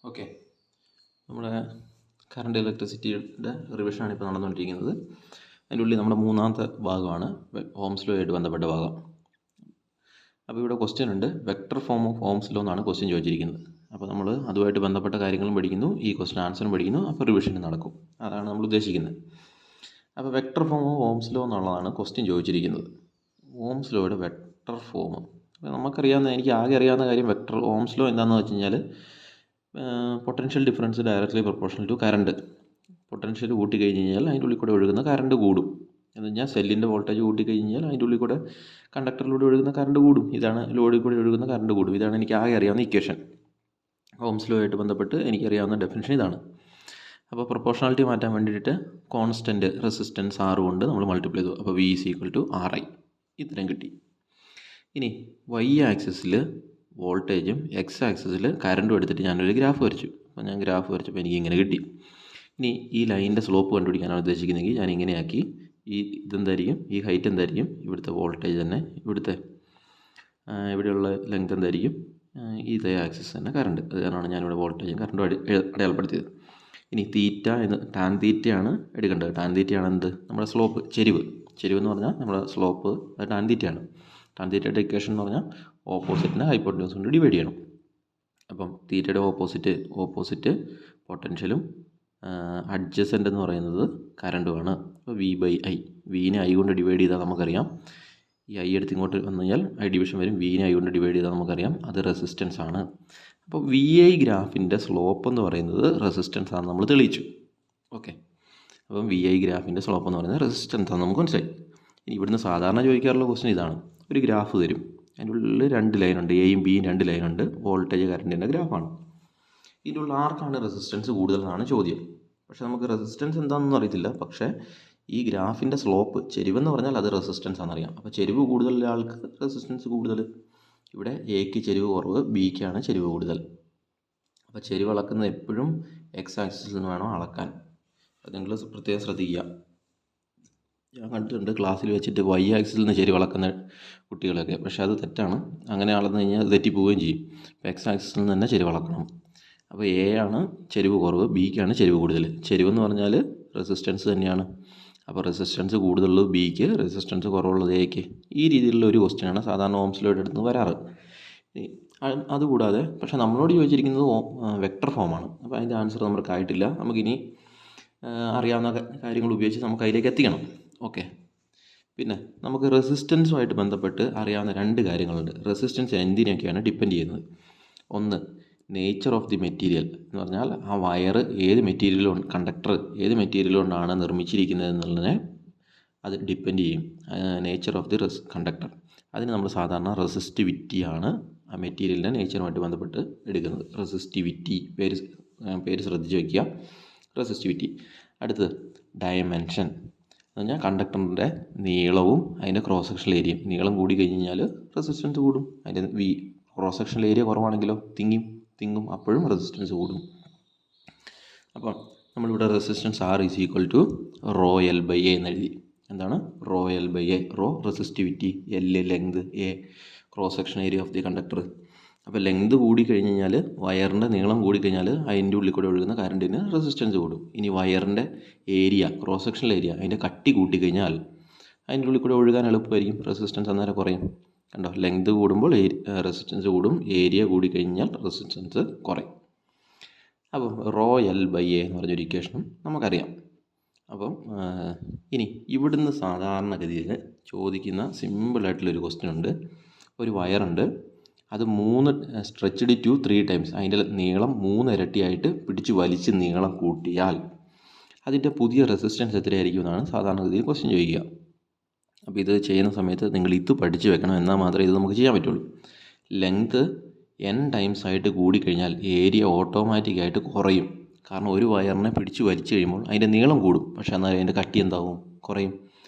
Okay, നമ്മുടെ current ഇലക്ട്രിസിറ്റിയുടെ റിവിഷനാണ് ഇപ്പോൾ നടന്നുകൊണ്ടിരിക്കുന്നത്. അതിൻ്റെ ഉള്ളിൽ നമ്മുടെ മൂന്നാമത്തെ ഭാഗമാണ് ഓംസ് ലോ ആയിട്ട് ബന്ധപ്പെട്ട ഭാഗം. അപ്പോൾ ഇവിടെ ക്വസ്റ്റ്യൻ ഉണ്ട്, vector form of Ohm's law എന്നാണ് ക്വസ്റ്റ്യൻ ചോദിച്ചിരിക്കുന്നത്. അപ്പോൾ നമ്മൾ അതുമായിട്ട് ബന്ധപ്പെട്ട കാര്യങ്ങളും പഠിക്കുന്നു, ഈ ക്വസ്റ്റ്യൻ ആൻസറും പഠിക്കുന്നു, അപ്പോൾ റിവിഷനും നടക്കും. അതാണ് നമ്മൾ ഉദ്ദേശിക്കുന്നത്. അപ്പോൾ vector form of Ohm's law എന്നുള്ളതാണ് ക്വസ്റ്റ്യൻ ചോദിച്ചിരിക്കുന്നത്. ഓംസ് ലോയുടെ വെക്ടർ ഫോം നമുക്കറിയാവുന്ന, എനിക്ക് ആകെ അറിയാവുന്ന കാര്യം വെക്ടർ ഓംസ് ലോ എന്താണെന്ന് വെച്ച് കഴിഞ്ഞാൽ potential difference directly proportional to current. Potential കൂട്ടി കഴിഞ്ഞ് കഴിഞ്ഞാൽ അതിൻ്റെ ഉള്ളിൽ കൂടെ ഒഴുകുന്ന കറണ്ട് കൂടും എന്ന് പറഞ്ഞാൽ സെല്ലിൻ്റെ വോൾട്ടേജ് കൂട്ടി കഴിഞ്ഞാൽ അതിൻ്റെ ഉള്ളിൽ കൂടെ കണ്ടക്ടറിലൂടെ ഒഴുകുന്ന കറണ്ട് കൂടും. ഇതാണ് ലോഡിൽ കൂടെ ഒഴുകുന്ന കറണ്ട് കൂടും. ഇതാണ് എനിക്ക് ആകെ അറിയാവുന്ന ഇക്വേഷൻ. ഓംസ് ലോ ആയിട്ട് ബന്ധപ്പെട്ട് എനിക്കറിയാവുന്ന ഡെഫിനിഷൻ ഇതാണ്. അപ്പോൾ പ്രൊപ്പോർഷണാലിറ്റി മാറ്റാൻ വേണ്ടിയിട്ട് കോൺസ്റ്റൻറ്റ് റെസിസ്റ്റൻസ് ആർ കൊണ്ട് നമ്മൾ മൾട്ടിപ്ലൈ ചെയ്തു. അപ്പോൾ V is equal to R I. ഇത്രയും കിട്ടി. ഇനി വൈ ആക്സിസിൽ വോൾട്ടേജും എക്സ് ആക്സിസിൽ കറണ്ടും എടുത്തിട്ട് ഞാനൊരു ഗ്രാഫ് വരച്ചു. അപ്പോൾ ഞാൻ ഗ്രാഫ് വരച്ചപ്പോൾ എനിക്ക് ഇങ്ങനെ കിട്ടി. ഇനി ഈ ലൈനിൻ്റെ സ്ലോപ്പ് കണ്ടുപിടിക്കാനാണ് ഉദ്ദേശിക്കുന്നതെങ്കിൽ ഞാൻ ഇങ്ങനെയാക്കി. ഇതെന്തായിരിക്കും, ഈ ഹൈറ്റ് എന്തായിരിക്കും, ഇവിടുത്തെ വോൾട്ടേജ് തന്നെ, ഇവിടെയുള്ള ലെങ്ത് എന്തായിരിക്കും, ഇതേ ആക്സിസ് തന്നെ കറണ്ട്. അത് കാരണമാണ് ഞാനിവിടെ വോൾട്ടേജും കറണ്ടും അടയാളപ്പെടുത്തിയത്. ഇനി തീറ്റ എന്ന് ടാൻ തീറ്റയാണ് എടുക്കേണ്ടത്. ടാൻ തീറ്റയാണ് എന്ത്, നമ്മുടെ സ്ലോപ്പ്, ചെരിവ് എന്ന് പറഞ്ഞാൽ നമ്മുടെ സ്ലോപ്പ് അത് ടാൻ തീറ്റയാണ്. ടാൻ തീറ്റയുടെ ഇക്വേഷൻ എന്ന് പറഞ്ഞാൽ ഓപ്പോസിറ്റിനെ ഹൈപ്പോട്ടന്യൂസ് കൊണ്ട് ഡിവൈഡ് ചെയ്യണം. അപ്പം തീറ്റയുടെ ഓപ്പോസിറ്റ് പൊട്ടൻഷ്യലും അഡ്ജസൻ്റ് എന്ന് പറയുന്നത് കറണ്ടുമാണ്. അപ്പോൾ വി ബൈ ഐ, വിനെ ഐ കൊണ്ട് ഡിവൈഡ് ചെയ്താൽ നമുക്കറിയാം, ഈ ഐ എടുത്ത് ഇങ്ങോട്ട് വന്നു കഴിഞ്ഞാൽ ഐ ഡിവിഷൻ വരും. വിനെ ഐ കൊണ്ട് ഡിവൈഡ് ചെയ്താൽ നമുക്കറിയാം അത് റെസിസ്റ്റൻസ് ആണ്. അപ്പോൾ വി ഐ ഗ്രാഫിൻ്റെ സ്ലോപ്പ് എന്ന് പറയുന്നത് റെസിസ്റ്റൻസ് ആണെന്ന് നമ്മൾ തെളിയിച്ചു. ഓക്കെ, അപ്പം വി ഐ ഗ്രാഫിൻ്റെ സ്ലോപ്പ് എന്ന് പറയുന്നത് റെസിസ്റ്റൻസ് ആണെന്ന് നമുക്ക് മനസ്സിലായി. ഇനി ഇവിടുന്ന് സാധാരണ ചോദിക്കാറുള്ള ക്വസ്റ്റ്യൻ ഇതാണ്. ഒരു ഗ്രാഫ് തരും, അതിൻ്റെ ഉള്ളിൽ രണ്ട് ലൈനുണ്ട്, എയും ബിയും രണ്ട് ലൈനുണ്ട്, വോൾട്ടേജ് കറണ്ടിൻ്റെ ഗ്രാഫാണ്. ഇതിൻ്റെ ഉള്ളിൽ ആർക്കാണ് റെസിസ്റ്റൻസ് കൂടുതലെന്നാണ് ചോദ്യം. പക്ഷേ നമുക്ക് റെസിസ്റ്റൻസ് എന്താണെന്നൊന്നും അറിയത്തില്ല. പക്ഷേ ഈ ഗ്രാഫിൻ്റെ സ്ലോപ്പ്, ചെരിവെന്ന് പറഞ്ഞാൽ അത് റെസിസ്റ്റൻസ് ആണെന്നറിയാം. അപ്പോൾ ചെരിവ് കൂടുതലുള്ള ആൾക്ക് റെസിസ്റ്റൻസ് കൂടുതൽ. ഇവിടെ എക്ക് ചെരിവ് കുറവ്, ബിക്കാണ് ചെരിവ് കൂടുതൽ. അപ്പോൾ ചെരിവ് അളക്കുന്നത് എപ്പോഴും എക്സ് ആക്സിസിൽ നിന്ന് വേണം അളക്കാൻ. അത് നിങ്ങൾ പ്രത്യേകം ശ്രദ്ധിക്കുക. ഞാൻ കണ്ടിട്ടുണ്ട് ക്ലാസ്സിൽ വെച്ചിട്ട് വൈ ആക്സിൽ നിന്ന് ചെരിവ് അളക്കുന്ന കുട്ടികളൊക്കെ. പക്ഷേ അത് തെറ്റാണ്. അങ്ങനെ അളന്നു കഴിഞ്ഞാൽ അത് തെറ്റിപ്പോവുകയും ചെയ്യും. അപ്പോൾ എക്സ് ആക്സിൽ നിന്ന് തന്നെ ചെരിവ് അളക്കണം. അപ്പോൾ എ ആണ് ചെരിവ് കുറവ്, ബിക്കാണ് ചെരിവ് കൂടുതൽ. ചെരിവെന്ന് പറഞ്ഞാൽ റെസിസ്റ്റൻസ് തന്നെയാണ്. അപ്പോൾ റെസിസ്റ്റൻസ് കൂടുതലുള്ളത് ബിക്ക്, റെസിസ്റ്റൻസ് കുറവുള്ളത് എക്ക്. ഈ രീതിയിലുള്ള ഒരു ക്വസ്റ്റ്യനാണ് സാധാരണ ഓംസ് ലോയുടെ അടുത്ത് വരാറ്. അതുകൂടാതെ പക്ഷേ നമ്മളോട് ചോദിച്ചിരിക്കുന്നത് വെക്ടർ ഫോമാണ്. അപ്പോൾ അതിൻ്റെ ആൻസർ നമുക്കായിട്ടില്ല. നമുക്കിനി അറിയാവുന്ന കാര്യങ്ങൾ ഉപയോഗിച്ച് നമുക്ക് അതിലേക്ക് എത്തിക്കണം. ഓക്കെ, പിന്നെ നമുക്ക് റെസിസ്റ്റൻസുമായിട്ട് ബന്ധപ്പെട്ട് അറിയാവുന്ന രണ്ട് കാര്യങ്ങളുണ്ട്. റെസിസ്റ്റൻസ് എന്തിനൊക്കെയാണ് ഡിപ്പെൻഡ് ചെയ്യുന്നത്? ഒന്ന്, നേച്ചർ ഓഫ് ദി മെറ്റീരിയൽ എന്ന് പറഞ്ഞാൽ ആ വയർ ഏത് മെറ്റീരിയൽ, കണ്ടക്ടർ ഏത് മെറ്റീരിയൽ കൊണ്ടാണ് നിർമ്മിച്ചിരിക്കുന്നത് എന്നുള്ളതിനെ അത് ഡിപ്പെൻഡ് ചെയ്യും. Nature of the conductor. അതിന് നമ്മൾ സാധാരണ റെസിസ്റ്റിവിറ്റിയാണ് ആ മെറ്റീരിയലിൻ്റെ നേച്ചറുമായിട്ട് ബന്ധപ്പെട്ട് എടുക്കുന്നത്. റെസിസ്റ്റിവിറ്റി, പേര് ശ്രദ്ധിച്ച് വയ്ക്കുക, റെസിസ്റ്റിവിറ്റി. അടുത്തത് ഡയമെൻഷൻ എന്ന് പറഞ്ഞാൽ കണ്ടക്ടറിൻ്റെ നീളവും അതിൻ്റെ ക്രോസ് സെക്ഷണൽ ഏരിയയും. നീളം കൂടി കഴിഞ്ഞ് കഴിഞ്ഞാൽ റെസിസ്റ്റൻസ് കൂടും. അതിൻ്റെ ക്രോസ് സെക്ഷണൽ ഏരിയ കുറവാണെങ്കിലോ തിങ്ങും, അപ്പോഴും റെസിസ്റ്റൻസ് കൂടും. അപ്പം നമ്മളിവിടെ resistance R is equal to rho L by A എന്നെഴുതി. എന്താണ് rho L by A? Rho resistivity, L length, A cross section area of the conductor. അപ്പോൾ ലെങ്ത് കൂടി കഴിഞ്ഞ് കഴിഞ്ഞാൽ, വയറിൻ്റെ നീളം കൂടിക്കഴിഞ്ഞാൽ അതിൻ്റെ ഉള്ളിൽ കൂടെ ഒഴുകുന്ന കറണ്ടിന് റെസിസ്റ്റൻസ് കൂടും. ഇനി വയറിൻ്റെ ഏരിയ, ക്രോസ് സെക്ഷണൽ ഏരിയ, അതിൻ്റെ കട്ടി കൂട്ടിക്കഴിഞ്ഞാൽ അതിൻ്റെ ഉള്ളിൽ കൂടെ ഒഴുകാൻ എളുപ്പമായിരിക്കും, റെസിസ്റ്റൻസ് അന്നേരം കുറയും. കണ്ടോ, ലെങ്ത് കൂടുമ്പോൾ റെസിസ്റ്റൻസ് കൂടും, ഏരിയ കൂടിക്കഴിഞ്ഞാൽ റെസിസ്റ്റൻസ് കുറയും. അപ്പം റോ എൽ ബൈ എ എന്ന് പറഞ്ഞൊരു ഇക്വേഷനും നമുക്കറിയാം. അപ്പം ഇനി ഇവിടുന്ന് സാധാരണഗതിയിൽ ചോദിക്കുന്ന സിമ്പിളായിട്ടുള്ളൊരു ക്വസ്റ്റ്യൻ ഉണ്ട്. ഒരു വയറുണ്ട്, അത് 3 സ്ട്രെച്ച്ഡ് ടു 3 ടൈംസ്, അതിൻ്റെ നീളം 3 ഇരട്ടിയായിട്ട് പിടിച്ച് വലിച്ച് നീളം കൂട്ടിയാൽ അതിൻ്റെ പുതിയ റെസിസ്റ്റൻസ് എത്രയായിരിക്കും എന്നാണ് സാധാരണഗതിയിൽ ക്വസ്റ്റ്യൻ ചോദിക്കുക. അപ്പോൾ ഇത് ചെയ്യുന്ന സമയത്ത് നിങ്ങൾ ഇത് പഠിച്ച് വെക്കണം, എന്നാൽ മാത്രമേ ഇത് നമുക്ക് ചെയ്യാൻ പറ്റുള്ളൂ. ലെങ്ത് n ടൈംസ് ആയിട്ട് കൂടിക്കഴിഞ്ഞാൽ ഏരിയ ഓട്ടോമാറ്റിക്കായിട്ട് കുറയും. കാരണം ഒരു വയറിനെ പിടിച്ച് വലിച്ചു കഴിയുമ്പോൾ അതിൻ്റെ നീളം കൂടും, പക്ഷേ എന്നാൽ അതിൻ്റെ കട്ടി എന്താവും, കുറയും.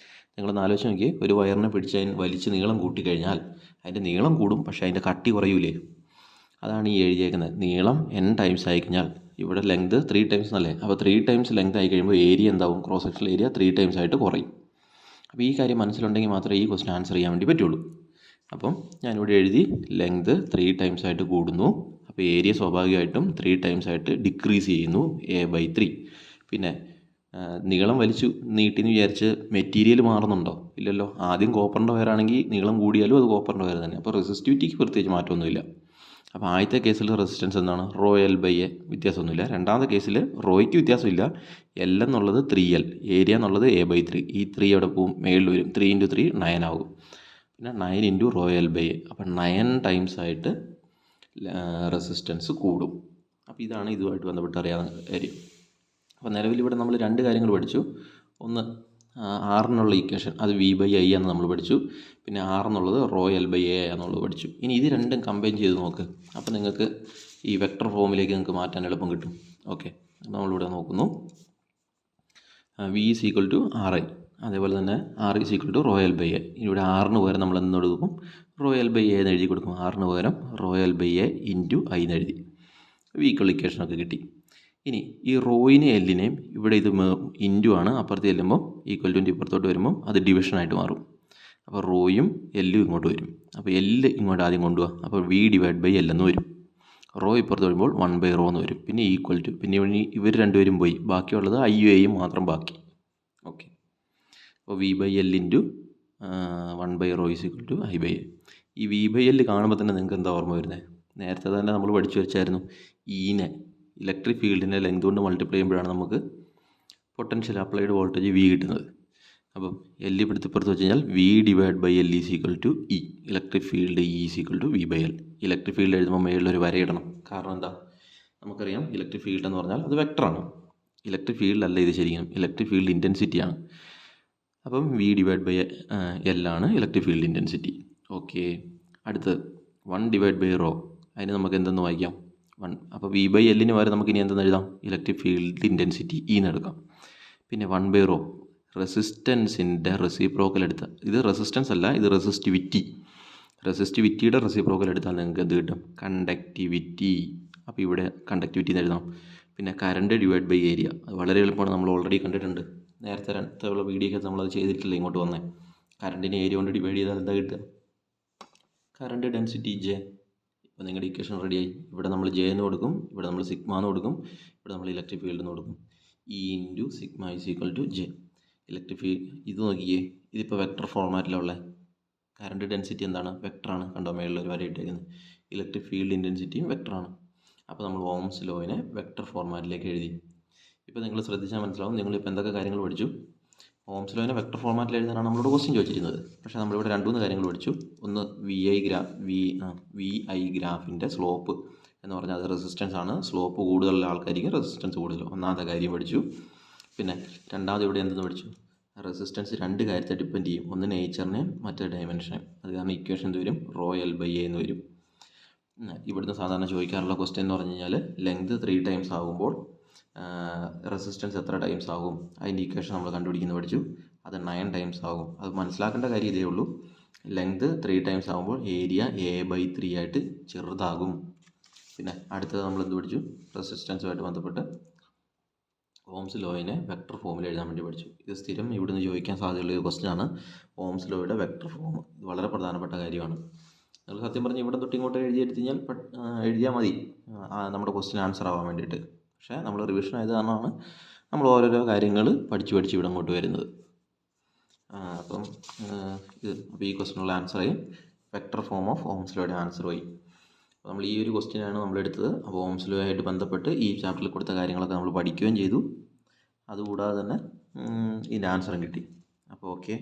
നിങ്ങളൊന്ന് ആലോചിച്ച് നോക്കിയേ, ഒരു വയറിനെ പിടിച്ച് അതിന് വലിച്ച് നീളം കൂട്ടിക്കഴിഞ്ഞാൽ അതിൻ്റെ നീളം കൂടും, പക്ഷേ അതിൻ്റെ കട്ടി കുറയൂലേ? അതാണ് ഈ എഴുതിയേക്കുന്നത്. നീളം n ടൈംസ് ആയിക്കഴിഞ്ഞാൽ, ഇവിടെ ലെങ്ത് 3 ടൈംസ് എന്നല്ലേ, അപ്പോൾ 3 ടൈംസ് ലെങ്ത് ആയി കഴിയുമ്പോൾ ഏരിയ എന്താവും, ക്രോസ് സെക്ഷണൽ ഏരിയ 3 ടൈംസ് ആയിട്ട് കുറയും. അപ്പോൾ ഈ കാര്യം മനസ്സിലുണ്ടെങ്കിൽ മാത്രമേ ഈ ക്വസ്റ്റ്യൻ ആൻസർ ചെയ്യാൻ വേണ്ടി പറ്റുള്ളൂ. അപ്പം ഞാനിവിടെ എഴുതി ലെങ്ത് 3 ടൈംസ് ആയിട്ട് കൂടുന്നു. അപ്പോൾ അപ്പോൾ ഏരിയ സ്വാഭാവികമായിട്ടും 3 ടൈംസ് ആയിട്ട് ഡിക്രീസ് ചെയ്യുന്നു A/3. പിന്നെ നീളം വലിച്ചു നീട്ടിന്ന് വിചാരിച്ച് മെറ്റീരിയൽ മാറുന്നുണ്ടോ? ഇല്ലല്ലോ. ആദ്യം കോപ്പറിൻ്റെ വയറാണെങ്കിൽ നീളം കൂടിയാലും അത് കോപ്പറിൻ്റെ വയർ തന്നെ. അപ്പോൾ റെസിസ്റ്റിവിറ്റിക്ക് പ്രത്യേകിച്ച് മാറ്റമൊന്നുമില്ല. അപ്പോൾ ആദ്യത്തെ കേസിൽ റെസിസ്റ്റൻസ് എന്താണ്? ρL/A വ്യത്യാസമൊന്നുമില്ല. രണ്ടാമത്തെ കേസിൽ റോയ്ക്ക് വ്യത്യാസമില്ല. L എന്നുള്ളത് 3L, ഏരിയ എന്നുള്ളത് A/3. ഈ 3 എവിടെ പോവും? മേളിൽ വരും. 3 × 3 9 ആകും. പിന്നെ 9 × ρL/A. അപ്പം 9 ടൈംസ് ആയിട്ട് റെസിസ്റ്റൻസ് കൂടും. അപ്പോൾ ഇതാണ് ഇതുമായിട്ട് ബന്ധപ്പെട്ട് അറിയാവുന്ന കാര്യം. അപ്പോൾ നിലവിൽ ഇവിടെ നമ്മൾ 2 കാര്യങ്ങൾ പഠിച്ചു. ഒന്ന് ആറിനുള്ള ഇക്വേഷൻ, അത് V/I എന്ന് നമ്മൾ പഠിച്ചു. പിന്നെ R എന്നുള്ളത് ρL/A എന്നുള്ളത് പഠിച്ചു. ഇനി ഇത് രണ്ടും കമ്പൈൻ ചെയ്ത് നോക്ക്. അപ്പോൾ നിങ്ങൾക്ക് ഈ വെക്ടർ ഫോമിലേക്ക് നിങ്ങൾക്ക് മാറ്റാൻ എളുപ്പം കിട്ടും. ഓക്കെ, നമ്മളിവിടെ നോക്കുന്നു. V = RI, അതേപോലെ തന്നെ R = ρL/A. ഇവിടെ ആറിന് പകരം നമ്മൾ എന്ന് കൊടുക്കും? ρL/A എന്ന് എഴുതി കൊടുക്കും. ആറിന് പകരം ρL/A × I എന്ന് എഴുതി. V ഇക്വേഷനൊക്കെ കിട്ടി. ഇനി ഈ റോയിനെ എല്ലിനെയും ഇവിടെ ഇത് ഇൻറ്റു ആണ്, അപ്പുറത്ത് ചെല്ലുമ്പോൾ ഈക്വൽ ടു ഇപ്പുറത്തോട്ട് വരുമ്പോൾ അത് ഡിവിഷനായിട്ട് മാറും. അപ്പോൾ റോയും എല്ലും ഇങ്ങോട്ട് വരും. അപ്പോൾ എല്ല് ഇങ്ങോട്ട് ആദ്യം കൊണ്ടുപോകാം. അപ്പോൾ V/L എന്ന് വരും. റോ ഇപ്പുറത്ത് വരുമ്പോൾ 1/ρ എന്ന് വരും. പിന്നെ ഈക്വൽ ടു, പിന്നെ ഇവർ രണ്ടുപേരും പോയി, ബാക്കിയുള്ളത് I-യും Aയും മാത്രം ബാക്കി. ഓക്കെ, അപ്പോൾ V/L × 1/ρ = I/A. ഈ V/L കാണുമ്പോൾ തന്നെ നിങ്ങൾക്ക് എന്താ ഓർമ്മ വരുന്നത്? നേരത്തെ തന്നെ നമ്മൾ പഠിച്ചു വെച്ചായിരുന്നു. ഈനെ ഇലക്ട്രിക് ഫീൽഡിനെ ലെങ്ത് കൊണ്ട് മൾട്ടിപ്ലൈ ചെയ്യുമ്പോഴാണ് നമുക്ക് പൊട്ടൻഷ്യൽ അപ്ലൈഡ് വോൾട്ടേജ് V കിട്ടുന്നത്. അപ്പം L ഇപ്പുറത്ത് വെച്ച് കഴിഞ്ഞാൽ V/L = E. Electric field E = V/L. Electric field എഴുതുമ്പോൾ മേളിലൊരു വരയിടണം. കാരണം എന്താ? നമുക്കറിയാം ഇലക്ട്രിക് ഫീൽഡ് എന്ന് പറഞ്ഞാൽ അത് വെക്ടറാണ്. ഇലക്ട്രിക് ഫീൽഡ് അല്ല ഇത് ശരിക്കും, ഇലക്ട്രിക് ഫീൽഡ് ഇൻറ്റൻസിറ്റിയാണ്. അപ്പം V/L ആണ് ഇലക്ട്രിക് ഫീൽഡ് ഇൻറ്റൻസിറ്റി. ഓക്കെ, അടുത്ത് 1/ρ. അതിന് നമുക്ക് എന്തെന്ന് വായിക്കാം? 1. അപ്പോൾ V/L വരെ നമുക്ക് ഇനി എന്തെന്ന് എഴുതാം? ഇലക്ട്രിക് ഫീൽഡ് ഇൻറ്റൻസിറ്റി E എന്ന് എടുക്കാം. പിന്നെ 1/ρ റെസിസ്റ്റൻസിൻ്റെ റെസിപ്രോക്കൽ എടുത്താൽ, ഇത് റെസിസ്റ്റൻസ് അല്ല, ഇത് റെസിസ്റ്റിവിറ്റിയുടെ റെസിപ്രോക്കൽ എടുത്താൽ നിങ്ങൾക്ക് എന്ത് കിട്ടും? കണ്ടക്ടിവിറ്റി. അപ്പോൾ ഇവിടെ കണ്ടക്ടിവിറ്റി എന്ന് എഴുതാം. പിന്നെ കറണ്ട് / ഏരിയ, അത് വളരെ എളുപ്പമാണ്, നമ്മൾ ഓൾറെഡി കണ്ടിട്ടുണ്ട്. നേരത്തെ ഉള്ള വീഡിയോയ്ക്ക് നമ്മളത് ചെയ്തിട്ടില്ല. ഇങ്ങോട്ട് വന്നേ, കറണ്ടിനെ ഏരിയ കൊണ്ട് ഡിവൈഡ് ചെയ്താൽ എന്താ കിട്ടുക? Current density J. ഇപ്പോൾ നിങ്ങളുടെ ഇക്വേഷൻ റെഡിയായി. ഇവിടെ നമ്മൾ J എന്ന് കൊടുക്കും, ഇവിടെ നമ്മൾ സിഗ്മ എന്ന് കൊടുക്കും, ഇവിടെ നമ്മൾ ഇലക്ട്രിക് ഫീൽഡ് എന്ന് കൊടുക്കും. E × σ = J. ഇലക്ട്രിക് ഫീൽഡ് ഇത് നോക്കിയേ, ഇതിപ്പോൾ വെക്ടർ ഫോർമാറ്റിലുള്ള കറണ്ട് ഡെൻസിറ്റി എന്താണ്? വെക്ടറാണ്. കണ്ടോ, മേളിലൊരു വര ഇട്ടേക്കുന്നത്. ഇലക്ട്രിക് ഫീൽഡ് ഇൻറ്റൻസിറ്റിയും വെക്ടറാണ്. അപ്പോൾ നമ്മൾ ഓംസ് ലോയിനെ വെക്ടർ ഫോർമാറ്റിലേക്ക് എഴുതി. ഇപ്പോൾ നിങ്ങൾ ശ്രദ്ധിച്ചാൽ മനസ്സിലാവും, നിങ്ങളിപ്പോൾ എന്തൊക്കെ കാര്യങ്ങൾ പഠിച്ചു. ഓംസ് ലോയിനെ വെക്ടർ ഫോർമാറ്റിൽ എഴുതാനാണ് നമ്മളോട് ക്വസ്റ്റ്യൻ ചോദിച്ചിരുന്നത്. പക്ഷേ നമ്മളിവിടെ 2-3 കാര്യങ്ങൾ പഠിച്ചു. ഒന്ന് VI ഗ്രാഫിൻ്റെ സ്ലോപ്പ് എന്ന് പറഞ്ഞാൽ അത് റെസിസ്റ്റൻസ് ആണ്. സ്ലോപ്പ് കൂടുതലുള്ള ആൾക്കാർക്ക് റെസിസ്റ്റൻസ് കൂടുതൽ, ഒന്നാമത്തെ കാര്യം പഠിച്ചു. പിന്നെ രണ്ടാമത് ഇവിടെ എന്തെന്ന് പഠിച്ചു? റെസിസ്റ്റൻസ് 2 കാര്യത്തെ ഡിപ്പെൻഡ് ചെയ്യും. ഒന്ന് നേച്ചറിനെയും മറ്റേ ഡയമെൻഷനെയും. അത് കാരണം ഇക്വേഷൻ എന്ത് വരും? ρL/A എന്ന് വരും. ഇവിടുന്ന് സാധാരണ ചോദിക്കാറുള്ള ക്വസ്റ്റ്യൻ എന്ന് പറഞ്ഞു കഴിഞ്ഞാൽ ലെങ്ത് 3 ടൈംസ് ആകുമ്പോൾ റെസിസ്റ്റൻസ് എത്ര ടൈംസ് ആകും? അതിൻ്റെ ഇക്വേഷൻ നമ്മൾ കണ്ടുപിടിക്കുന്നത് പഠിച്ചു. അത് 9 ടൈംസ് ആകും. അത് മനസ്സിലാക്കേണ്ട കാര്യം ഇതേ ഉള്ളൂ. ലെങ്ത് 3 ടൈംസ് ആകുമ്പോൾ ഏരിയ A/3 ആയിട്ട് ചെറുതാകും. പിന്നെ അടുത്തത് നമ്മൾ എന്ത് പഠിച്ചു? റെസിസ്റ്റൻസുമായിട്ട് ബന്ധപ്പെട്ട് ഓംസ് ലോയിനെ വെക്ടർ ഫോമിൽ എഴുതാൻ വേണ്ടി പഠിച്ചു. ഇത് സ്ഥിരം ഇവിടുന്ന് ചോദിക്കാൻ സാധ്യതയുള്ള ഒരു ക്വസ്റ്റ്യൻ ആണ്. ഓംസ് ലോയുടെ വെക്ടർ ഫോം ഇത് വളരെ പ്രധാനപ്പെട്ട കാര്യമാണ്. നിങ്ങൾ സത്യം പറഞ്ഞ് ഇവിടെ തൊട്ട് ഇങ്ങോട്ട് എഴുതിയെടുത്ത് കഴിഞ്ഞാൽ എഴുതിയാൽ മതി നമ്മുടെ ക്വസ്റ്റ്യൻ ആൻസർ ആവാൻ വേണ്ടിയിട്ട്. പക്ഷേ നമ്മൾ റിവിഷൻ ആയത് കാരണമാണ് നമ്മൾ ഓരോരോ കാര്യങ്ങൾ പഠിച്ച് ഇവിടെ അങ്ങോട്ട് വരുന്നത്. അപ്പം ഈ ക്വസ്റ്റ്യനുള്ള ആൻസറായി വെക്ടർ ഫോം ഓഫ് ഓംസ് ലോയുടെ ആൻസറുമായി. അപ്പോൾ നമ്മൾ ഈ ഒരു ക്വസ്റ്റ്യനാണ് നമ്മൾ എടുത്തത്. അപ്പോൾ ഓംസ് ലോ ആയിട്ട് ബന്ധപ്പെട്ട് ഈ ചാപ്റ്ററിൽ കൊടുത്ത കാര്യങ്ങളൊക്കെ നമ്മൾ പഠിക്കുകയും ചെയ്തു. അതുകൂടാതെ തന്നെ ഇതിൻ്റെ ആൻസറും കിട്ടി. അപ്പോൾ ഓക്കെ.